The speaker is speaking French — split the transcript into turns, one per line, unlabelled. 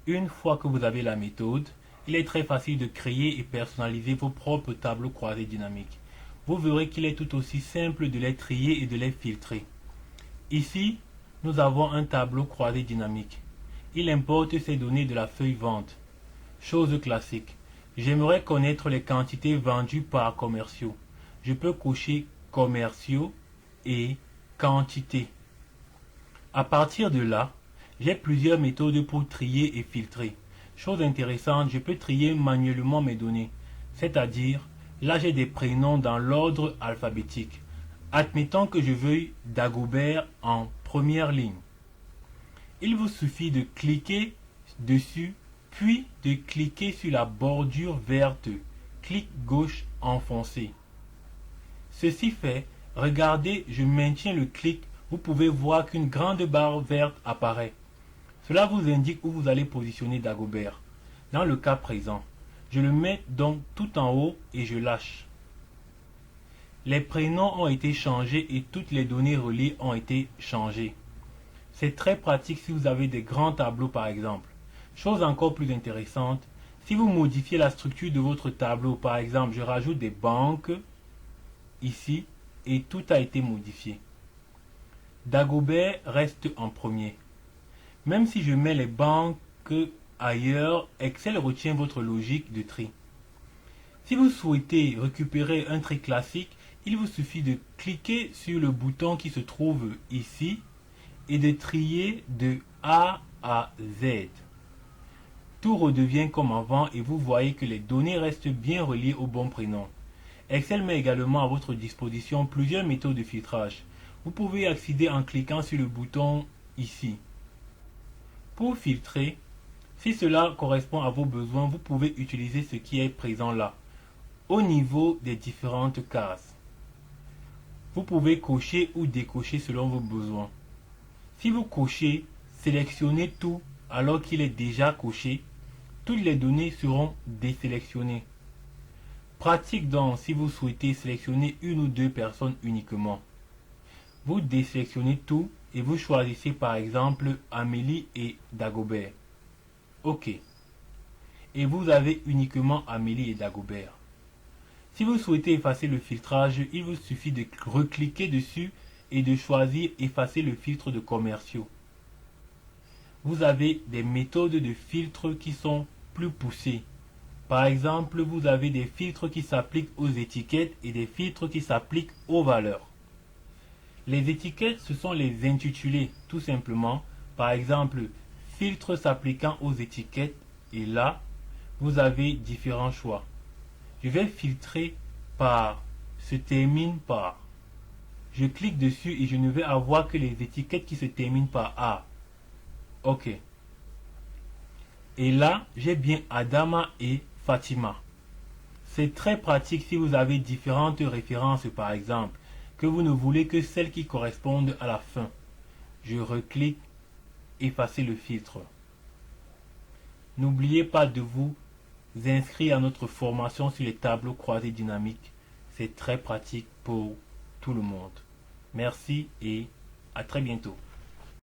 Une fois que vous avez la méthode, il est très facile de créer et personnaliser vos propres tableaux croisés dynamiques. Vous verrez qu'il est tout aussi simple de les trier et de les filtrer. Ici, nous avons un tableau croisé dynamique. Il importe ces données de la feuille vente. Chose classique. J'aimerais connaître les quantités vendues par commerciaux. Je peux cocher commerciaux et quantité. À partir de là, j'ai plusieurs méthodes pour trier et filtrer. Chose intéressante, je peux trier manuellement mes données. C'est-à-dire, là j'ai des prénoms dans l'ordre alphabétique. Admettons que je veuille Dagobert en première ligne. Il vous suffit de cliquer dessus, puis de cliquer sur la bordure verte. Clic gauche enfoncé. Ceci fait, regardez, je maintiens le clic, vous pouvez voir qu'une grande barre verte apparaît. Cela vous indique où vous allez positionner Dagobert. Dans le cas présent, je le mets donc tout en haut et je lâche. Les prénoms ont été changés et toutes les données reliées ont été changées. C'est très pratique si vous avez des grands tableaux par exemple. Chose encore plus intéressante, si vous modifiez la structure de votre tableau, par exemple je rajoute des banques ici et tout a été modifié. Dagobert reste en premier. Même si je mets les banques ailleurs, Excel retient votre logique de tri. Si vous souhaitez récupérer un tri classique, il vous suffit de cliquer sur le bouton qui se trouve ici et de trier de A à Z. Tout redevient comme avant et vous voyez que les données restent bien reliées au bon prénom. Excel met également à votre disposition plusieurs méthodes de filtrage. Vous pouvez accéder en cliquant sur le bouton ici. Pour filtrer, si cela correspond à vos besoins, vous pouvez utiliser ce qui est présent là, au niveau des différentes cases. Vous pouvez cocher ou décocher selon vos besoins. Si vous cochez, sélectionnez tout alors qu'il est déjà coché, toutes les données seront désélectionnées. Pratique donc si vous souhaitez sélectionner une ou deux personnes uniquement. Vous désélectionnez tout et vous choisissez par exemple Amélie et Dagobert. OK. Et vous avez uniquement Amélie et Dagobert. Si vous souhaitez effacer le filtrage, il vous suffit de recliquer dessus et de choisir effacer le filtre de commerciaux. Vous avez des méthodes de filtre qui sont plus poussées. Par exemple, vous avez des filtres qui s'appliquent aux étiquettes et des filtres qui s'appliquent aux valeurs. Les étiquettes, ce sont les intitulés, tout simplement. Par exemple, filtre s'appliquant aux étiquettes et là, vous avez différents choix. Je vais filtrer par se termine par. Je clique dessus et je ne vais avoir que les étiquettes qui se terminent par A. OK. Et là, j'ai bien Adama et Fatima. C'est très pratique si vous avez différentes références par exemple, que vous ne voulez que celles qui correspondent à la fin. Je reclique, effacer le filtre. N'oubliez pas de vous inscrire à notre formation sur les tableaux croisés dynamiques. C'est très pratique pour tout le monde. Merci et à très bientôt.